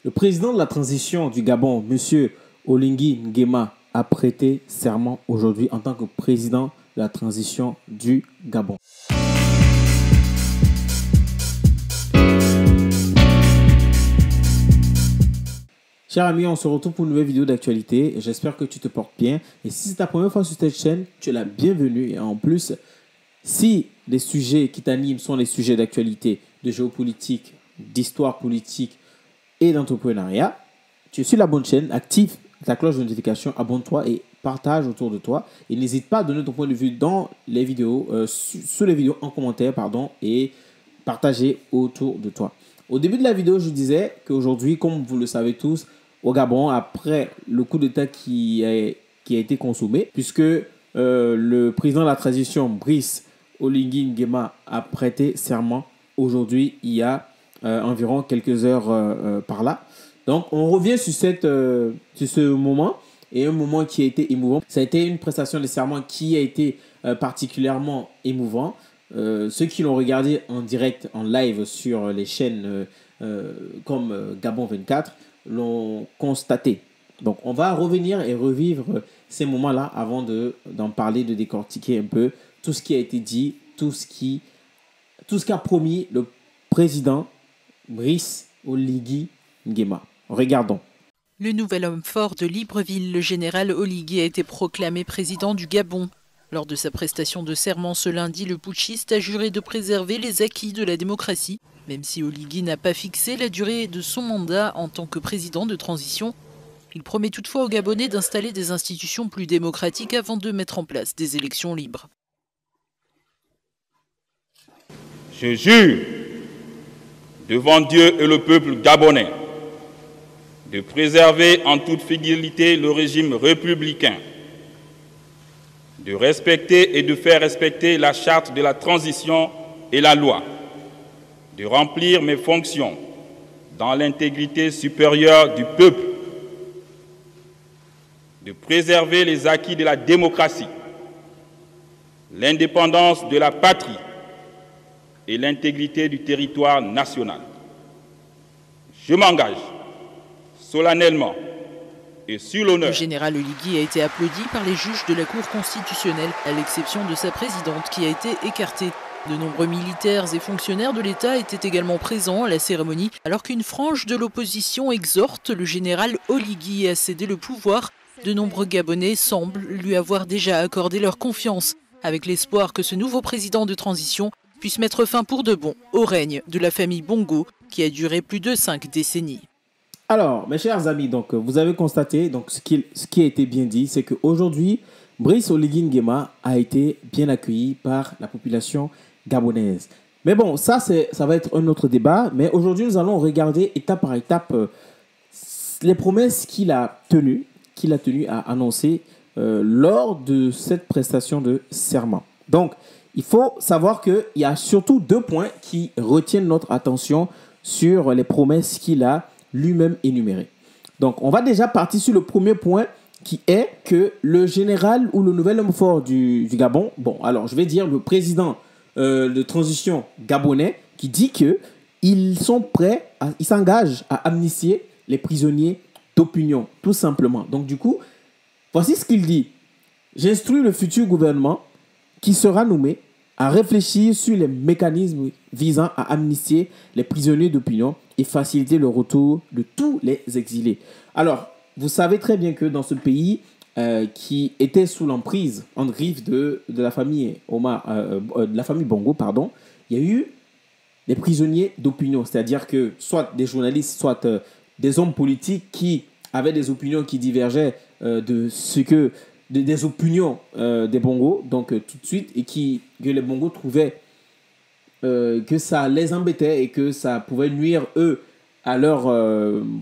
Le président de la transition du Gabon, M. Oligui Nguema, a prêté serment aujourd'hui en tant que président de la transition du Gabon. Chers amis, on se retrouve pour une nouvelle vidéo d'actualité. J'espère que tu te portes bien. Et si c'est ta première fois sur cette chaîne, tu es la bienvenue. Et en plus, si les sujets qui t'animent sont les sujets d'actualité, de géopolitique, d'histoire politique et d'entrepreneuriat, tu es sur la bonne chaîne, active ta cloche de notification, abonne-toi et partage autour de toi. Et n'hésite pas à donner ton point de vue dans les vidéos, sous les vidéos en commentaire, et partager autour de toi. Au début de la vidéo, je disais qu'aujourd'hui, comme vous le savez tous, au Gabon, après le coup d'État qui a été consommé, puisque le président de la transition, Brice Oligui Nguema, a prêté serment aujourd'hui, il y a environ quelques heures par là. Donc, on revient sur ce moment, et un moment qui a été émouvant. Ça a été une prestation de serment qui a été particulièrement émouvant. Ceux qui l'ont regardé en direct, en live sur les chaînes comme Gabon 24 l'ont constaté. Donc, on va revenir et revivre ces moments-là avant d'en parler, de décortiquer un peu tout ce qui a été dit, tout ce qu'a promis le président Brice Oligui Nguema. Regardons. Le nouvel homme fort de Libreville, le général Oligui, a été proclamé président du Gabon. Lors de sa prestation de serment ce lundi, le putschiste a juré de préserver les acquis de la démocratie. Même si Oligui n'a pas fixé la durée de son mandat en tant que président de transition, il promet toutefois aux Gabonais d'installer des institutions plus démocratiques avant de mettre en place des élections libres. Je jure devant Dieu et le peuple gabonais de préserver en toute fidélité le régime républicain, de respecter et de faire respecter la charte de la transition et la loi, de remplir mes fonctions dans l'intégrité supérieure du peuple, de préserver les acquis de la démocratie, l'indépendance de la patrie et l'intégrité du territoire national. Je m'engage solennellement et sur l'honneur. Le général Oligui a été applaudi par les juges de la Cour constitutionnelle, à l'exception de sa présidente qui a été écartée. De nombreux militaires et fonctionnaires de l'État étaient également présents à la cérémonie, alors qu'une frange de l'opposition exhorte le général Oligui à céder le pouvoir. De nombreux Gabonais semblent lui avoir déjà accordé leur confiance, avec l'espoir que ce nouveau président de transition puisse mettre fin pour de bon au règne de la famille Bongo, qui a duré plus de 5 décennies. Alors, mes chers amis, donc, vous avez constaté ce qui a été bien dit, c'est qu'aujourd'hui, Brice Oligui Nguema a été bien accueilli par la population gabonaise. Mais bon, ça va être un autre débat. Mais aujourd'hui, nous allons regarder étape par étape les promesses qu'il a tenues à annoncer lors de cette prestation de serment. Donc, il faut savoir qu'il y a surtout 2 points qui retiennent notre attention sur les promesses qu'il a lui-même énumérées. Donc, on va déjà partir sur le premier point qui est que le général ou le nouvel homme fort du Gabon, bon, alors je vais dire le président de transition gabonais qui dit qu'ils sont prêts, ils s'engagent à amnistier les prisonniers d'opinion, tout simplement. Donc, du coup, voici ce qu'il dit. J'instruis le futur gouvernement qui sera nommé à réfléchir sur les mécanismes visant à amnistier les prisonniers d'opinion et faciliter le retour de tous les exilés. Alors, vous savez très bien que dans ce pays qui était sous l'emprise en griffe de la famille de la famille Bongo, pardon, il y a eu des prisonniers d'opinion, c'est-à-dire que soit des journalistes, soit des hommes politiques qui avaient des opinions qui divergeaient des opinions des Bongo, donc tout de suite, et que les Bongo trouvaient que ça les embêtait et que ça pouvait nuire, eux, à leur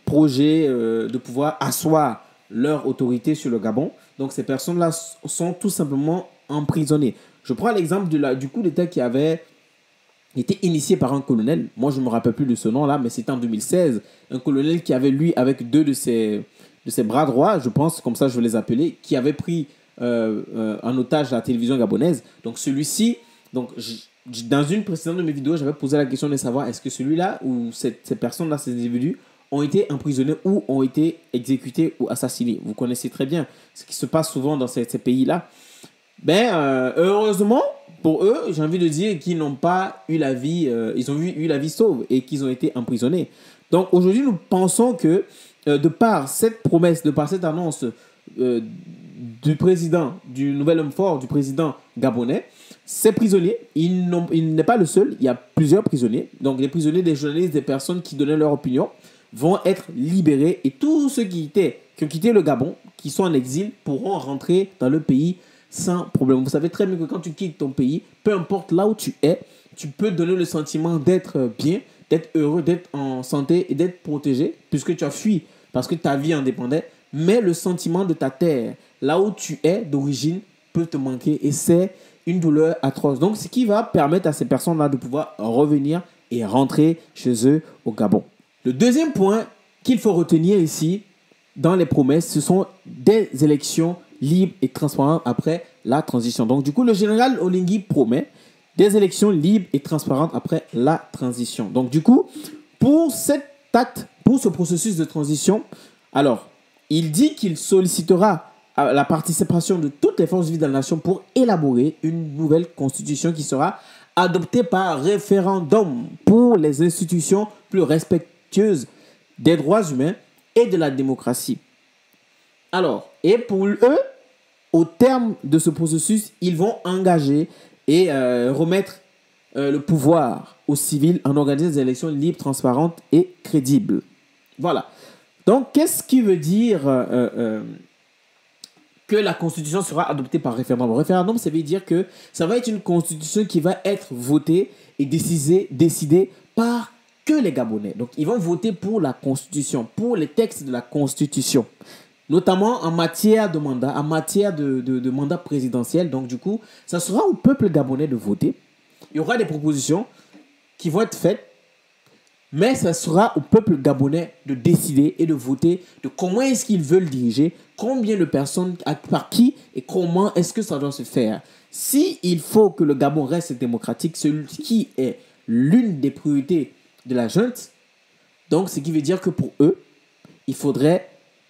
projet de pouvoir asseoir leur autorité sur le Gabon. Donc, ces personnes-là sont tout simplement emprisonnées. Je prends l'exemple du coup d'État qui avait été initié par un colonel. Moi, je ne me rappelle plus de ce nom-là, mais c'était en 2016. Un colonel qui avait, lui, avec 2 de ses bras droits, je pense, comme ça je vais les appeler, qui avait pris en otage la télévision gabonaise. Donc, celui-ci, dans une précédente de mes vidéos, j'avais posé la question de savoir est-ce que celui-là ou ces personnes-là, ces individus, ont été emprisonnés ou ont été exécutés ou assassinés. Vous connaissez très bien ce qui se passe souvent dans ces pays-là. Heureusement pour eux, j'ai envie de dire qu'ils n'ont pas eu la vie, ils ont eu la vie sauve et qu'ils ont été emprisonnés. Donc aujourd'hui, nous pensons que de par cette promesse, de par cette annonce du président, du nouvel homme fort, du président gabonais, ces prisonniers, il n'est pas le seul, il y a plusieurs prisonniers. Donc les prisonniers, des journalistes, des personnes qui donnaient leur opinion vont être libérés et tous ceux qui ont quitté le Gabon, qui sont en exil, pourront rentrer dans le pays sans problème. Vous savez très bien que quand tu quittes ton pays, peu importe là où tu es, tu peux donner le sentiment d'être bien, d'être heureux, d'être en santé et d'être protégé, puisque tu as fui parce que ta vie en dépendait. Mais le sentiment de ta terre, là où tu es d'origine, peut te manquer et c'est une douleur atroce. Donc, ce qui va permettre à ces personnes-là de pouvoir revenir et rentrer chez eux au Gabon. Le deuxième point qu'il faut retenir ici, dans les promesses, ce sont des élections libres et transparentes après la transition. Donc, du coup, le général Oligui promet des élections libres et transparentes après la transition. Donc, du coup, pour cet acte, pour ce processus de transition, alors, il dit qu'il sollicitera la participation de toutes les forces vives de la nation pour élaborer une nouvelle constitution qui sera adoptée par référendum pour les institutions plus respectueuses des droits humains et de la démocratie. Alors, et pour eux, au terme de ce processus, ils vont engager et remettre le pouvoir aux civils en organisant des élections libres, transparentes et crédibles. Voilà. Donc, qu'est-ce qui veut dire que la constitution sera adoptée par référendum? Le référendum, ça veut dire que ça va être une constitution qui va être votée et décidée par que les Gabonais. Donc, ils vont voter pour la constitution, pour les textes de la constitution, notamment en matière de mandat, en matière de mandat présidentiel. Donc, du coup, ça sera au peuple gabonais de voter. Il y aura des propositions qui vont être faites, mais ça sera au peuple gabonais de décider et de voter de comment est-ce qu'ils veulent diriger, combien de personnes, par qui et comment est-ce que ça doit se faire. S'il faut que le Gabon reste démocratique, ce qui est l'une des priorités de la junte, donc ce qui veut dire que pour eux, il faudrait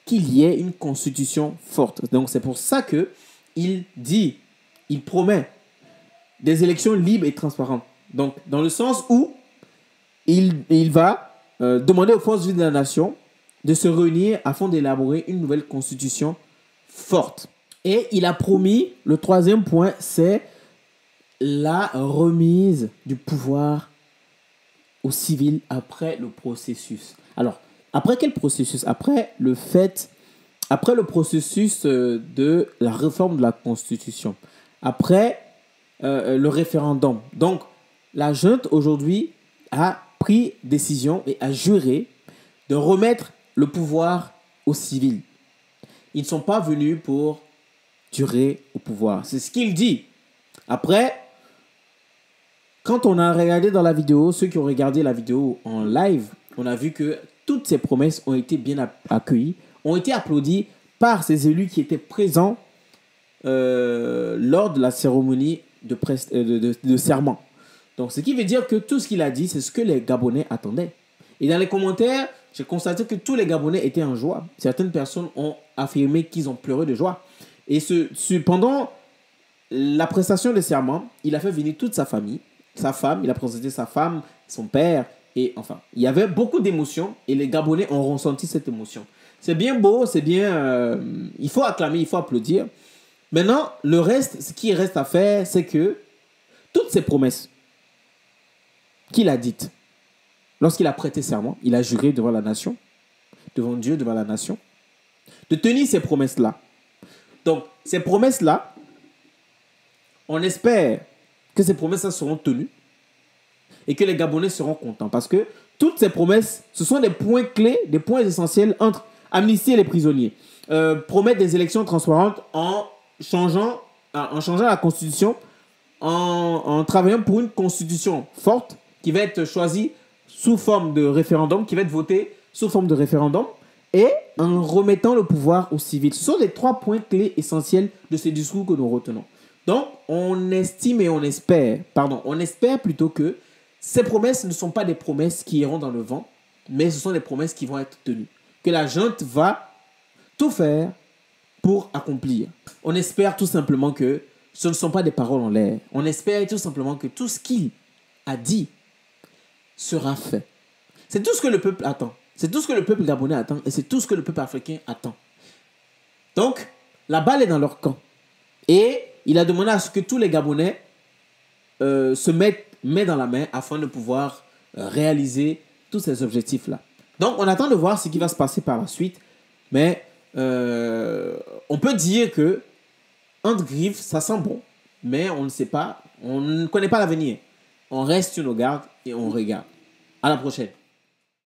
qu'il y ait une constitution forte. Donc c'est pour ça qu'il promet des élections libres et transparentes. Donc dans le sens où il va demander aux forces vives de la nation de se réunir afin d'élaborer une nouvelle constitution forte. Et il a promis, le troisième point, c'est la remise du pouvoir aux civils après le processus. Alors, après quel processus? Après le processus de la réforme de la Constitution. Après le référendum. Donc, la junte aujourd'hui a pris décision et a juré de remettre le pouvoir aux civils. Ils ne sont pas venus pour durer au pouvoir. C'est ce qu'il dit. Après, quand on a regardé dans la vidéo, ceux qui ont regardé la vidéo en live, on a vu que toutes ces promesses ont été bien accueillies, ont été applaudies par ces élus qui étaient présents lors de la cérémonie de serment. Donc, ce qui veut dire que tout ce qu'il a dit, c'est ce que les Gabonais attendaient. Et dans les commentaires, j'ai constaté que tous les Gabonais étaient en joie. Certaines personnes ont affirmé qu'ils ont pleuré de joie. Et pendant la prestation de serment, il a fait venir toute sa famille, sa femme, il a présenté sa femme, son père, et enfin, il y avait beaucoup d'émotions et les Gabonais ont ressenti cette émotion. C'est bien beau, c'est bien... il faut acclamer, il faut applaudir. Maintenant, le reste, ce qui reste à faire, c'est que toutes ces promesses qu'il a dites, lorsqu'il a prêté serment, il a juré devant la nation, devant Dieu, devant la nation, de tenir ces promesses-là. Donc, ces promesses-là, on espère que ces promesses-là seront tenues et que les Gabonais seront contents. Parce que toutes ces promesses, ce sont des points clés, des points essentiels entre amnistier les prisonniers, promettre des élections transparentes en changeant la Constitution, en travaillant pour une Constitution forte qui va être choisie sous forme de référendum, qui va être votée sous forme de référendum, et en remettant le pouvoir aux civils. Ce sont les 3 points clés essentiels de ce discours que nous retenons. Donc, on espère plutôt que ces promesses ne sont pas des promesses qui iront dans le vent, mais ce sont des promesses qui vont être tenues. Que la junte va tout faire pour accomplir. On espère tout simplement que ce ne sont pas des paroles en l'air. On espère tout simplement que tout ce qu'il a dit sera fait. C'est tout ce que le peuple attend. C'est tout ce que le peuple gabonais attend et c'est tout ce que le peuple africain attend. Donc, la balle est dans leur camp. Et il a demandé à ce que tous les Gabonais se mettent main dans la main afin de pouvoir réaliser tous ces objectifs-là. Donc, on attend de voir ce qui va se passer par la suite. Mais on peut dire que entre griffes, ça sent bon. Mais on ne sait pas, on ne connaît pas l'avenir. On reste sur nos gardes et on regarde. À la prochaine.